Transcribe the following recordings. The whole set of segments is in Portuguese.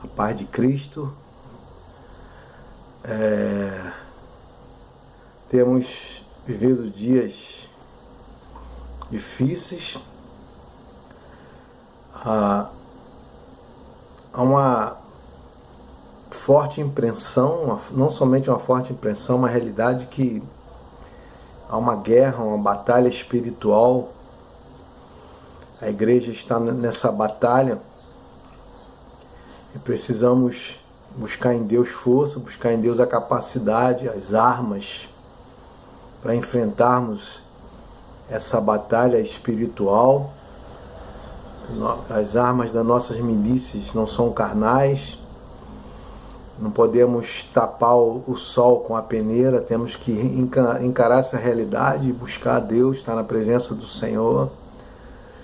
A paz de Cristo. Temos vivido dias difíceis. Há uma forte impressão, não somente uma forte impressão, uma realidade que há uma guerra, uma batalha espiritual. A igreja está nessa batalha e precisamos buscar em Deus força, buscar em Deus a capacidade, as armas para enfrentarmos essa batalha espiritual. As armas das nossas milícias não são carnais, não podemos tapar o sol com a peneira, temos que encarar essa realidade e buscar a Deus, estar na presença do Senhor.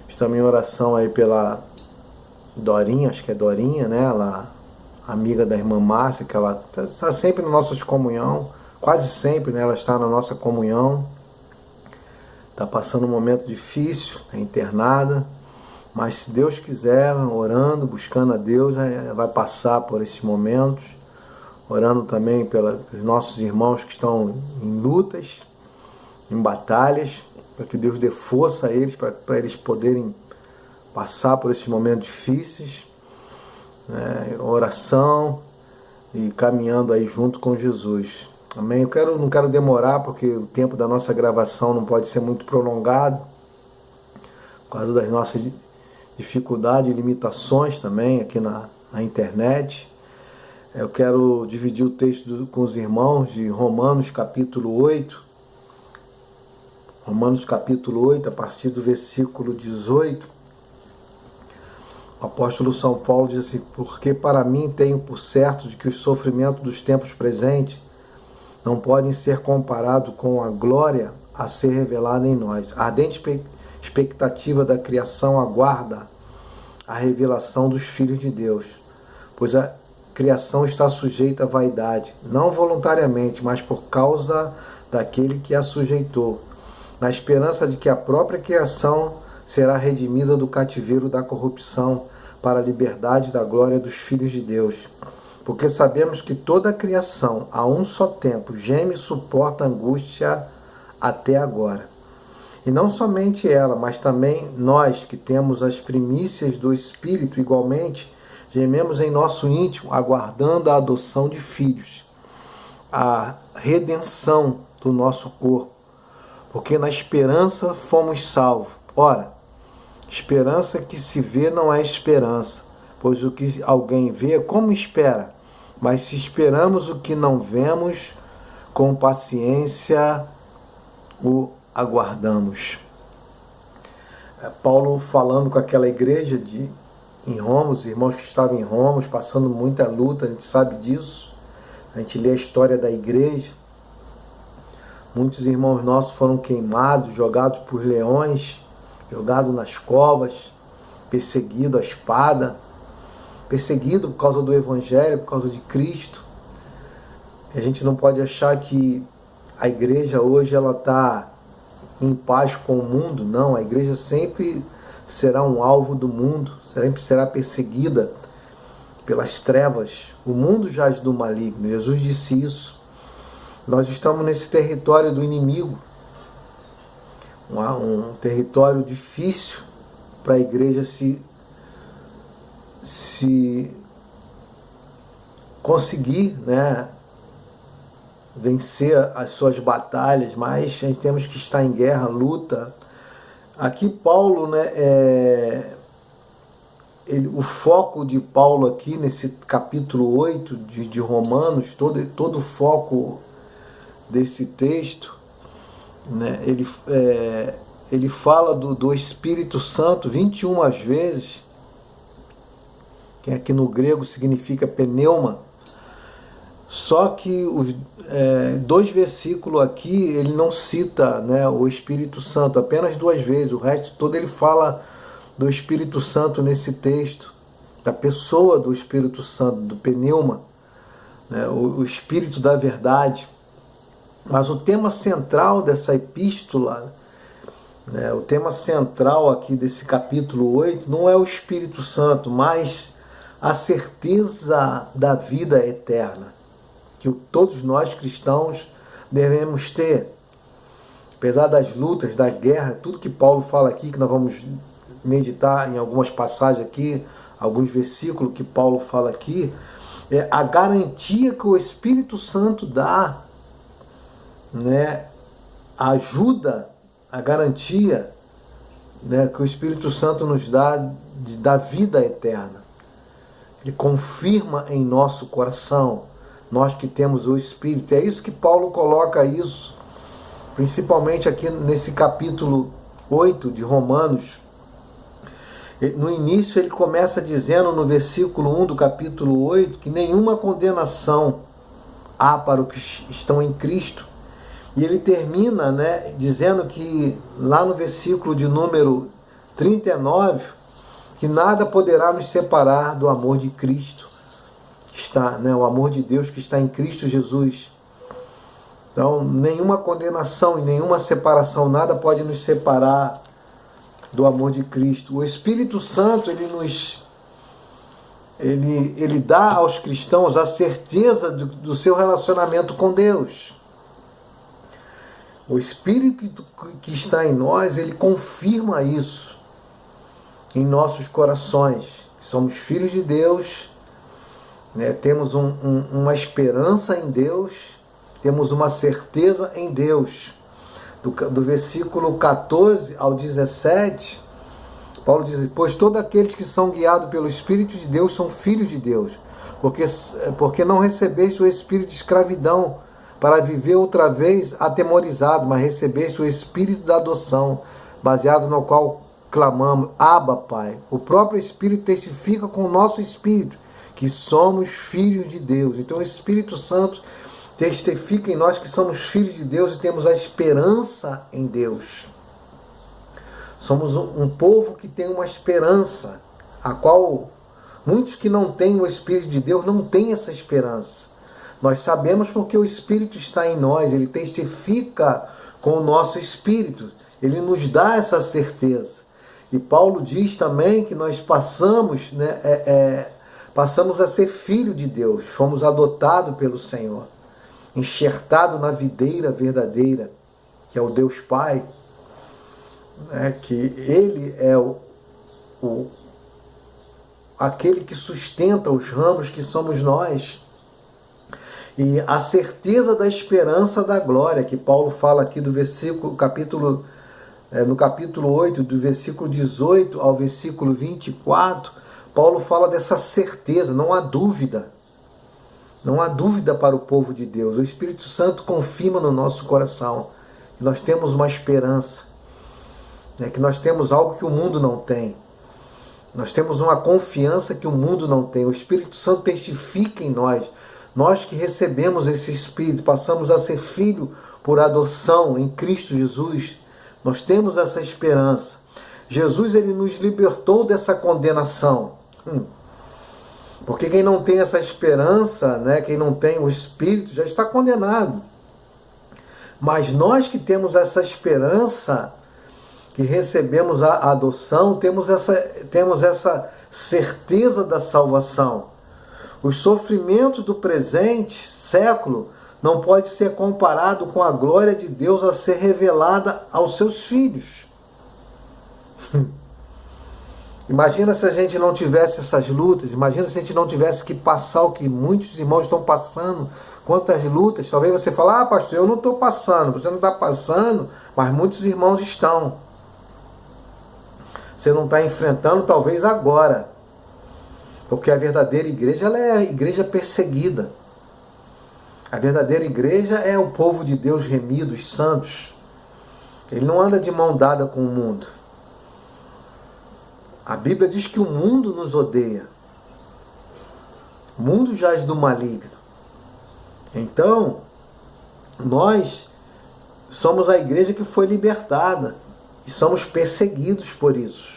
Estamos em oração aí pela Dorinha, acho que é Dorinha, né? Ela, amiga da irmã Márcia, que ela está sempre na nossa comunhão, quase sempre, né? Ela está na nossa comunhão, está passando um momento difícil, é internada, mas se Deus quiser, orando, buscando a Deus, vai passar por esses momentos, orando também pelos nossos irmãos que estão em lutas, em batalhas, para que Deus dê força a eles, para eles poderem passar por esses momentos difíceis, né? Oração e caminhando aí junto com Jesus. Amém? Não quero demorar, porque o tempo da nossa gravação não pode ser muito prolongado, por causa das nossas dificuldades e limitações também aqui na internet. Eu quero dividir o texto com os irmãos de Romanos capítulo 8. Romanos capítulo 8, a partir do versículo 18. O apóstolo São Paulo diz assim: porque para mim tenho por certo de que os sofrimentos dos tempos presentes não podem ser comparados com a glória a ser revelada em nós. A ardente expectativa da criação aguarda a revelação dos filhos de Deus, pois a criação está sujeita à vaidade, não voluntariamente, mas por causa daquele que a sujeitou, na esperança de que a própria criação será redimida do cativeiro da corrupção para a liberdade da glória dos filhos de Deus. Porque sabemos que toda a criação, a um só tempo, geme e suporta angústia até agora. E não somente ela, mas também nós que temos as primícias do Espírito, igualmente, gememos em nosso íntimo, aguardando a adoção de filhos, a redenção do nosso corpo. Porque na esperança fomos salvos. Ora, esperança que se vê não é esperança, pois o que alguém vê, como espera? Mas se esperamos o que não vemos, com paciência o aguardamos. Paulo falando com aquela igreja em Roma, os irmãos que estavam em Roma, passando muita luta, a gente sabe disso. A gente lê a história da igreja. Muitos irmãos nossos foram queimados, jogados por leões, jogados nas covas, perseguidos à espada, perseguido por causa do Evangelho, por causa de Cristo. A gente não pode achar que a igreja hoje ela está em paz com o mundo. Não, a igreja sempre será um alvo do mundo, sempre será perseguida pelas trevas. O mundo jaz do maligno, Jesus disse isso. Nós estamos nesse território do inimigo, um território difícil para a igreja se conseguir, né, vencer as suas batalhas, mas a gente temos que estar em guerra, luta. Aqui Paulo, né, o foco de Paulo aqui nesse capítulo 8 de Romanos, todo o foco desse texto, né, ele fala do Espírito Santo 21 vezes, que aqui no grego significa pneuma. Só que os dois versículos aqui, ele não cita, né, o Espírito Santo, apenas 2 vezes. O resto todo ele fala do Espírito Santo nesse texto, da pessoa do Espírito Santo, do pneuma, né, o Espírito da verdade. Mas o tema central dessa epístola, né, o tema central aqui desse capítulo 8, não é o Espírito Santo, mas a certeza da vida eterna, que todos nós cristãos devemos ter. Apesar das lutas, da guerra, tudo que Paulo fala aqui, que nós vamos meditar em algumas passagens aqui, alguns versículos que Paulo fala aqui, é a garantia que o Espírito Santo dá, né? A ajuda, a garantia, né, que o Espírito Santo nos dá da vida eterna. Ele confirma em nosso coração, nós que temos o Espírito. É isso que Paulo coloca isso, principalmente aqui nesse capítulo 8 de Romanos. No início ele começa dizendo no versículo 1 do capítulo 8 que nenhuma condenação há para os que estão em Cristo. E ele termina, né, dizendo que lá no versículo de número 39, que nada poderá nos separar do amor de Cristo, que está, né, o amor de Deus que está em Cristo Jesus. Então, nenhuma condenação e nenhuma separação, nada pode nos separar do amor de Cristo. O Espírito Santo, ele dá aos cristãos a certeza do seu relacionamento com Deus. O Espírito que está em nós, ele confirma isso em nossos corações. Somos filhos de Deus, né? Temos uma esperança em Deus, temos uma certeza em Deus. Do versículo 14 ao 17, Paulo diz: pois todos aqueles que são guiados pelo Espírito de Deus são filhos de Deus, porque não recebeste o espírito de escravidão, para viver outra vez atemorizado, mas recebeste o Espírito da adoção, baseado no qual clamamos, Abba, Pai. O próprio Espírito testifica com o nosso Espírito que somos filhos de Deus. Então o Espírito Santo testifica em nós que somos filhos de Deus e temos a esperança em Deus. Somos um povo que tem uma esperança, a qual muitos que não têm o Espírito de Deus não têm essa esperança. Nós sabemos porque o Espírito está em nós, ele testifica com o nosso Espírito, ele nos dá essa certeza. E Paulo diz também que nós passamos, né, passamos a ser filho de Deus, fomos adotados pelo Senhor, enxertados na videira verdadeira, que é o Deus Pai, né, que ele é aquele que sustenta os ramos que somos nós. E a certeza da esperança da glória, que Paulo fala aqui do versículo, no capítulo 8, do versículo 18 ao versículo 24, Paulo fala dessa certeza, não há dúvida. Não há dúvida para o povo de Deus. O Espírito Santo confirma no nosso coração que nós temos uma esperança, né, que nós temos algo que o mundo não tem. Nós temos uma confiança que o mundo não tem. O Espírito Santo testifica em nós. Nós que recebemos esse Espírito, passamos a ser filho por adoção em Cristo Jesus. Nós temos essa esperança. Jesus, ele nos libertou dessa condenação. Porque quem não tem essa esperança, né, quem não tem o Espírito, já está condenado. Mas nós que temos essa esperança, que recebemos a adoção, temos essa certeza da salvação. Os sofrimentos do presente século não pode ser comparado com a glória de Deus a ser revelada aos seus filhos. Imagina se a gente não tivesse essas lutas, imagina se a gente não tivesse que passar o que muitos irmãos estão passando, quantas lutas. Talvez você fale, pastor, eu não estou passando, você não está passando, mas muitos irmãos estão. Você não está enfrentando talvez agora. Porque a verdadeira igreja, ela é a igreja perseguida. A verdadeira igreja é o povo de Deus remido, os santos. Ele não anda de mão dada com o mundo. A Bíblia diz que o mundo nos odeia. O mundo jaz do maligno. Então, nós somos a igreja que foi libertada. E somos perseguidos por isso.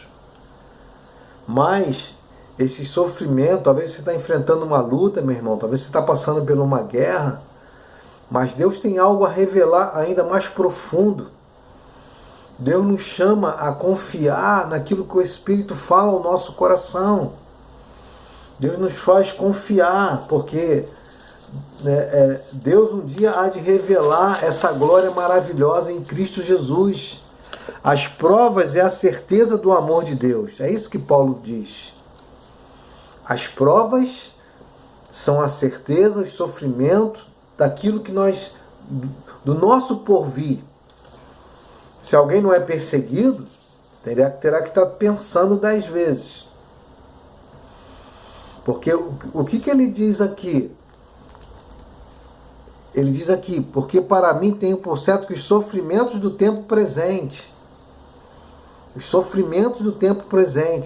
Mas esse sofrimento, talvez você está enfrentando uma luta, meu irmão, talvez você está passando por uma guerra, mas Deus tem algo a revelar ainda mais profundo. Deus nos chama a confiar naquilo que o Espírito fala ao nosso coração. Deus nos faz confiar, porque Deus um dia há de revelar essa glória maravilhosa em Cristo Jesus. As provas é a certeza do amor de Deus. É isso que Paulo diz. As provas são a certeza, os sofrimentos daquilo que do nosso porvir. Se alguém não é perseguido, terá que estar pensando 10 vezes. Porque o que ele diz aqui? Ele diz aqui, porque para mim tenho por certo que os sofrimentos do tempo presente,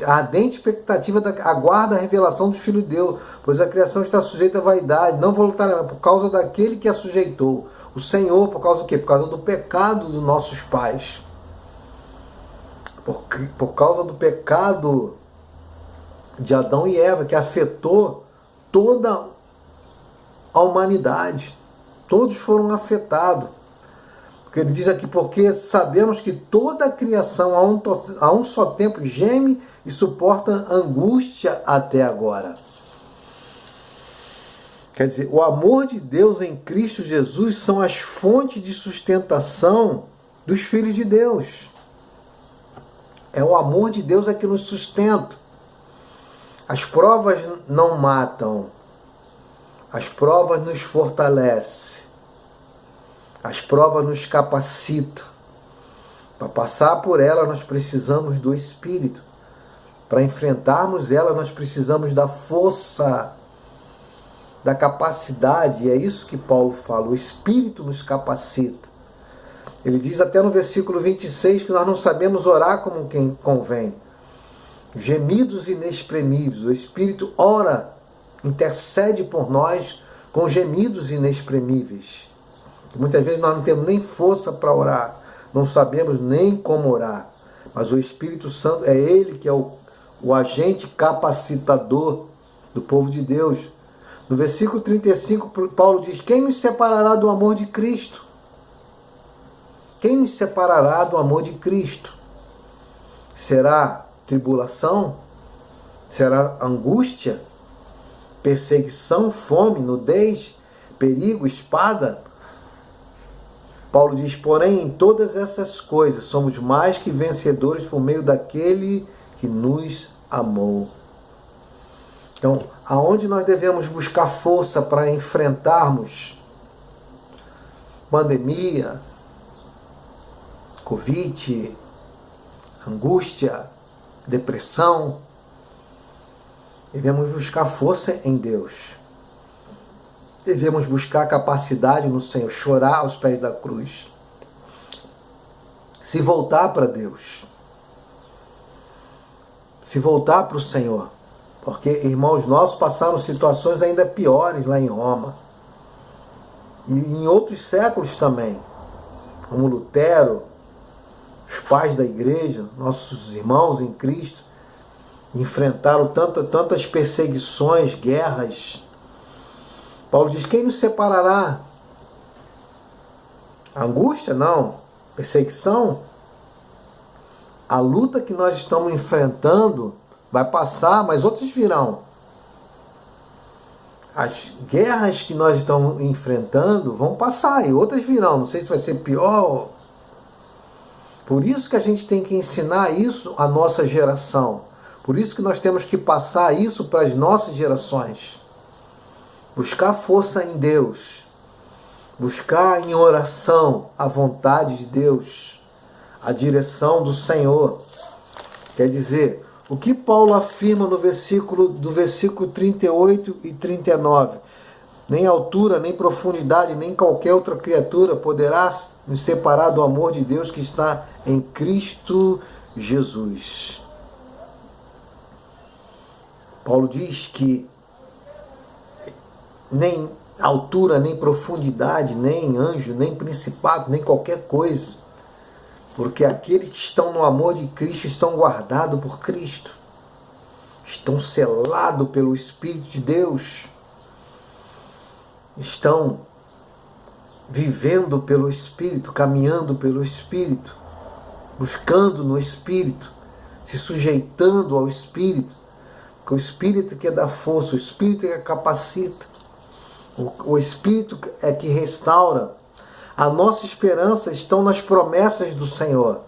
a ardente expectativa aguarda a revelação dos filhos de Deus, pois a criação está sujeita à vaidade, não voluntariamente, por causa daquele que a sujeitou. O Senhor, por causa do quê? Por causa do pecado dos nossos pais. Por causa do pecado de Adão e Eva, que afetou toda a humanidade. Todos foram afetados. Porque ele diz aqui, porque sabemos que toda a criação a um só tempo geme e suporta angústia até agora. Quer dizer, o amor de Deus em Cristo Jesus são as fontes de sustentação dos filhos de Deus. É o amor de Deus que nos sustenta. As provas não matam. As provas nos fortalecem. As provas nos capacitam. Para passar por ela, nós precisamos do Espírito. Para enfrentarmos ela, nós precisamos da força, da capacidade. E é isso que Paulo fala. O Espírito nos capacita. Ele diz até no versículo 26 que nós não sabemos orar como quem convém. Gemidos inexprimíveis. O Espírito ora, intercede por nós com gemidos inexprimíveis. Muitas vezes nós não temos nem força para orar, não sabemos nem como orar, mas o Espírito Santo é Ele que é o agente capacitador do povo de Deus. No versículo 35, Paulo diz, quem nos separará do amor de Cristo? Quem nos separará do amor de Cristo? Será tribulação? Será angústia? Perseguição, fome, nudez, perigo, espada? Paulo diz, porém, em todas essas coisas somos mais que vencedores por meio daquele que nos amou. Então, aonde nós devemos buscar força para enfrentarmos pandemia, Covid, angústia, depressão? Devemos buscar força em Deus. Devemos buscar capacidade no Senhor, chorar aos pés da cruz. Se voltar para Deus. Se voltar para o Senhor. Porque irmãos nossos passaram situações ainda piores lá em Roma. E em outros séculos também. Como Lutero, os pais da igreja, nossos irmãos em Cristo, enfrentaram tantas perseguições, guerras. Paulo diz, quem nos separará? Angústia? Não. Perseguição? A luta que nós estamos enfrentando vai passar, mas outras virão. As guerras que nós estamos enfrentando vão passar e outras virão. Não sei se vai ser pior. Por isso que a gente tem que ensinar isso à nossa geração. Por isso que nós temos que passar isso para as nossas gerações. Buscar força em Deus. Buscar em oração a vontade de Deus. A direção do Senhor. Quer dizer, o que Paulo afirma no versículo 38 e 39? Nem altura, nem profundidade, nem qualquer outra criatura poderá nos separar do amor de Deus que está em Cristo Jesus. Paulo diz que nem altura, nem profundidade, nem anjo, nem principado, nem qualquer coisa. Porque aqueles que estão no amor de Cristo estão guardados por Cristo. Estão selados pelo Espírito de Deus. Estão vivendo pelo Espírito, caminhando pelo Espírito, buscando no Espírito, se sujeitando ao Espírito, O Espírito que dá força, o Espírito que capacita, o Espírito é que restaura. A nossa esperança está nas promessas do Senhor.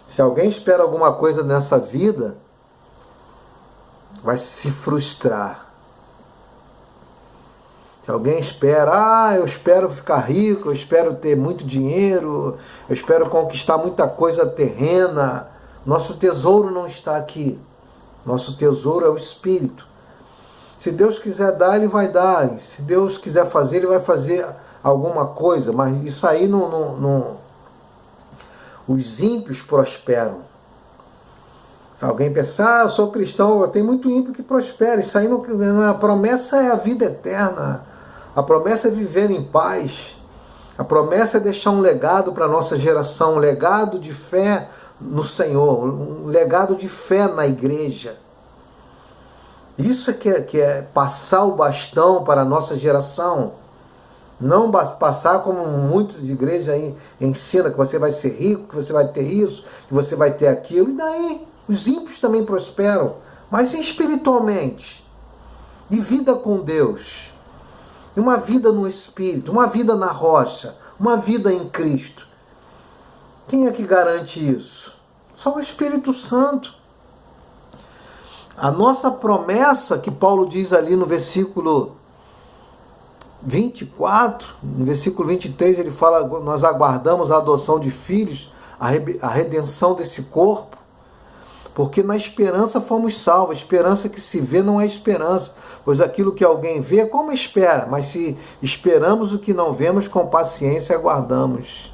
Se alguém espera alguma coisa nessa vida, vai se frustrar. Se alguém espera, eu espero ficar rico, eu espero ter muito dinheiro, eu espero conquistar muita coisa terrena. Nosso tesouro não está aqui. Nosso tesouro é o Espírito. Se Deus quiser dar, Ele vai dar. Se Deus quiser fazer, Ele vai fazer alguma coisa. Mas isso aí não. Os ímpios prosperam. Se alguém pensar, eu sou cristão, tem muito ímpio que prospera. Isso aí não, a promessa é a vida eterna. A promessa é viver em paz. A promessa é deixar um legado para a nossa geração, um legado de fé no Senhor, um legado de fé na igreja. Isso é que é passar o bastão para a nossa geração. Não passar como muitas igrejas aí ensinam, que você vai ser rico, que você vai ter isso, que você vai ter aquilo. E daí? Os ímpios também prosperam, mas espiritualmente. E vida com Deus. E uma vida no Espírito, uma vida na rocha, uma vida em Cristo. Quem é que garante isso? Só o Espírito Santo. A nossa promessa, que Paulo diz ali no versículo 24, no versículo 23, ele fala, nós aguardamos a adoção de filhos, a redenção desse corpo, porque na esperança fomos salvos. A esperança que se vê não é esperança, pois aquilo que alguém vê, como espera? Mas se esperamos o que não vemos, com paciência aguardamos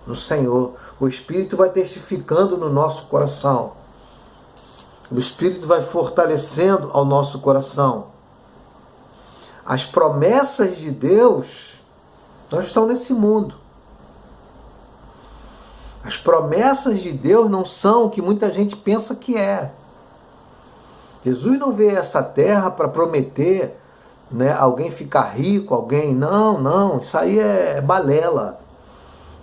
no Senhor. O Espírito vai testificando no nosso coração. O Espírito vai fortalecendo ao nosso coração. As promessas de Deus não estão nesse mundo. As promessas de Deus não são o que muita gente pensa que é. Jesus não veio a essa terra para prometer, né, alguém ficar rico, alguém... Não, isso aí é balela.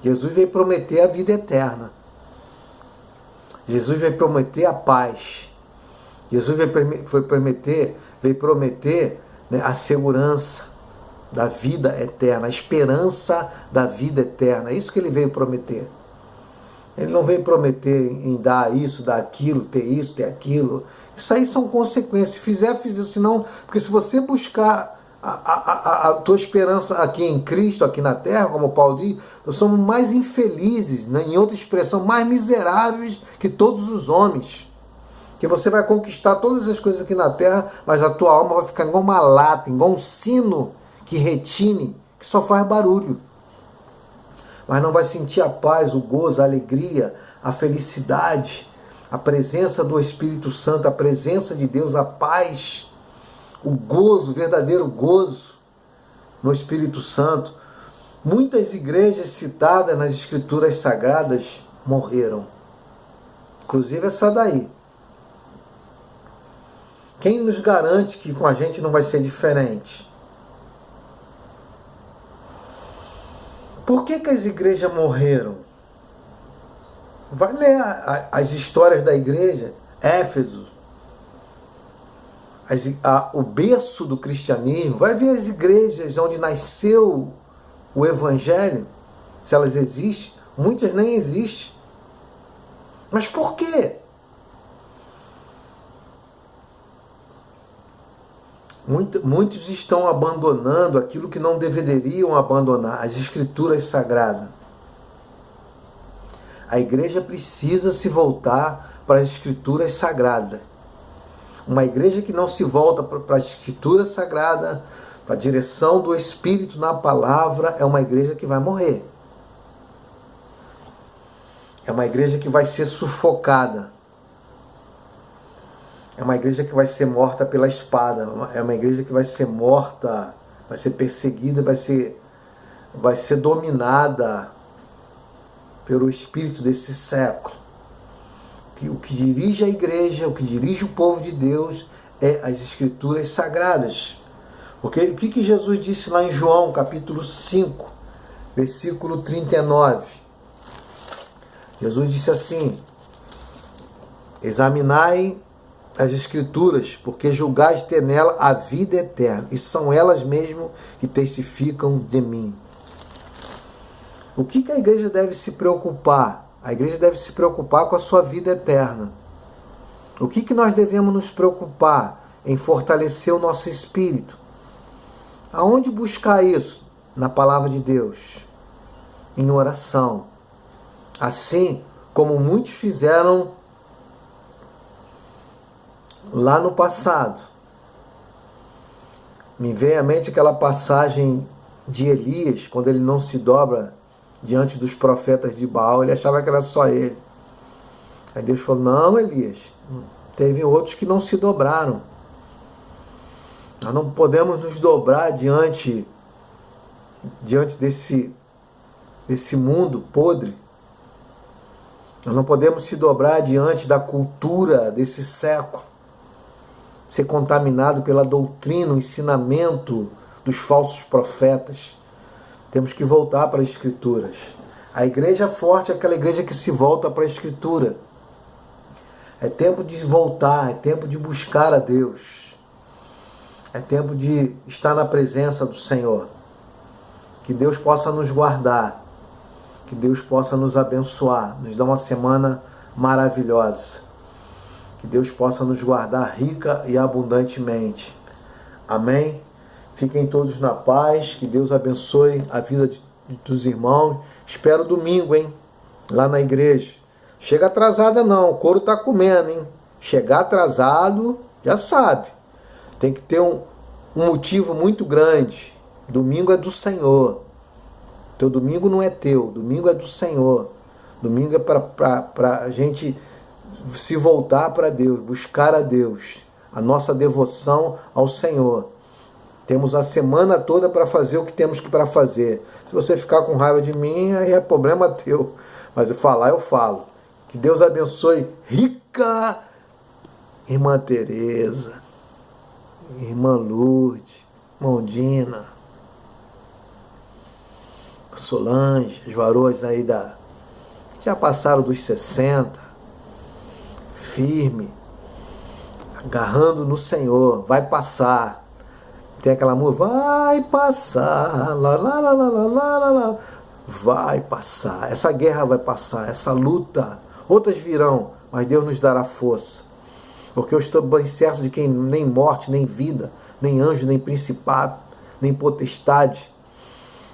Jesus veio prometer a vida eterna. Jesus veio prometer a paz. Jesus veio prometer, né, a segurança da vida eterna, a esperança da vida eterna. É isso que ele veio prometer. Ele não veio prometer em dar isso, dar aquilo, ter isso, ter aquilo. Isso aí são consequências. Se fizer, senão, porque se você buscar a tua esperança aqui em Cristo, aqui na terra, como Paulo diz, nós somos mais infelizes, né? Em outra expressão, mais miseráveis que todos os homens. Que você vai conquistar todas as coisas aqui na terra, mas a tua alma vai ficar igual uma lata, igual um sino que retine, que só faz barulho. Mas não vai sentir a paz, o gozo, a alegria, a felicidade, a presença do Espírito Santo, a presença de Deus, a paz, o gozo, o verdadeiro gozo no Espírito Santo. Muitas igrejas citadas nas Escrituras Sagradas morreram. Inclusive essa daí. Quem nos garante que com a gente não vai ser diferente? Por que as igrejas morreram? Vai ler as histórias da igreja, Éfeso, o berço do cristianismo. Vai ver as igrejas onde nasceu o evangelho, se elas existem. Muitas nem existem. Mas por quê? Muitos estão abandonando aquilo que não deveriam abandonar, as Escrituras Sagradas. A igreja precisa se voltar para as Escrituras Sagradas. Uma igreja que não se volta para a Escritura Sagrada, para a direção do Espírito na palavra, é uma igreja que vai morrer. É uma igreja que vai ser sufocada. É uma igreja que vai ser morta pela espada. É uma igreja que vai ser morta, vai ser perseguida, vai ser dominada pelo espírito desse século. O que dirige a igreja, o que dirige o povo de Deus é as Escrituras Sagradas. Porque o que Jesus disse lá em João, capítulo 5, versículo 39? Jesus disse assim: examinai as Escrituras, porque julgais ter nela a vida eterna, e são elas mesmo que testificam de mim. O que a igreja deve se preocupar? A igreja deve se preocupar com a sua vida eterna. O que nós devemos nos preocupar? Em fortalecer o nosso espírito. Aonde buscar isso? Na palavra de Deus, em oração. Assim como muitos fizeram lá no passado. Me vem à mente aquela passagem de Elias, quando ele não se dobra diante dos profetas de Baal, ele achava que era só ele. Aí Deus falou, não, Elias, teve outros que não se dobraram. Nós não podemos nos dobrar diante desse mundo podre. Nós não podemos se dobrar diante da cultura desse século, ser contaminado pela doutrina, o ensinamento dos falsos profetas. Temos que voltar para as Escrituras. A igreja forte é aquela igreja que se volta para a Escritura. É tempo de voltar, é tempo de buscar a Deus. É tempo de estar na presença do Senhor. Que Deus possa nos guardar. Que Deus possa nos abençoar. Nos dar uma semana maravilhosa. Que Deus possa nos guardar rica e abundantemente. Amém? Fiquem todos na paz. Que Deus abençoe a vida dos irmãos. Espero domingo, hein? Lá na igreja. Chega atrasada não. O couro tá comendo, hein? Chegar atrasado, já sabe. Tem que ter um motivo muito grande. Domingo é do Senhor. Teu domingo não é teu. Domingo é do Senhor. Domingo é para a gente se voltar para Deus, buscar a Deus. A nossa devoção ao Senhor. Temos a semana toda para fazer o que temos que para fazer. Se você ficar com raiva de mim, aí é problema teu. Mas eu falar, eu falo. Que Deus abençoe rica irmã Tereza, irmã Lourdes, irmã Dina, Solange, as varoas aí já passaram dos 60, firme, agarrando no Senhor, vai passar. Tem aquela música, vai passar, lá, lá, lá, lá, lá, lá, lá, vai passar, essa guerra vai passar, essa luta, outras virão, mas Deus nos dará força, porque eu estou bem certo de que nem morte, nem vida, nem anjo, nem principado, nem potestade,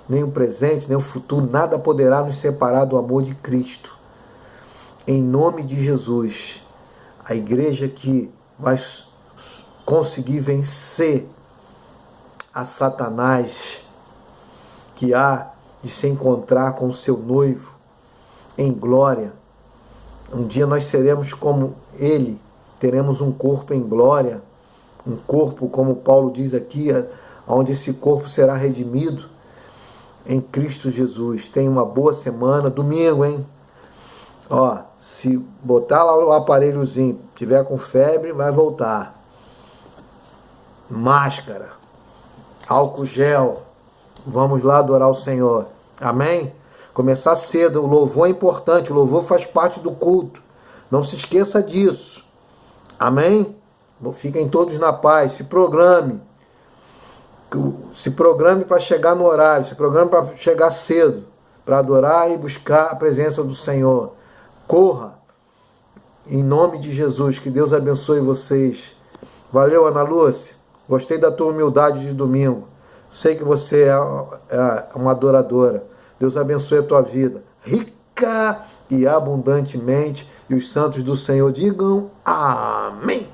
nem o presente, nem o futuro, nada poderá nos separar do amor de Cristo. Em nome de Jesus, a igreja que vai conseguir vencer a Satanás, que há de se encontrar com o seu noivo em glória. Um dia nós seremos como ele, teremos um corpo em glória, um corpo, como Paulo diz aqui, onde esse corpo será redimido em Cristo Jesus. Tenha uma boa semana. Domingo, hein? Ó, se botar lá o aparelhozinho, tiver com febre, vai voltar. Máscara, álcool gel. Vamos lá adorar o Senhor. Amém? Começar cedo. O louvor é importante. O louvor faz parte do culto. Não se esqueça disso. Amém? Fiquem todos na paz. Se programe. Se programe para chegar no horário. Se programe para chegar cedo. Para adorar e buscar a presença do Senhor. Corra. Em nome de Jesus. Que Deus abençoe vocês. Valeu, Ana Lúcia. Gostei da tua humildade de domingo. Sei que você é uma adoradora. Deus abençoe a tua vida. Rica e abundantemente. E os santos do Senhor digam amém.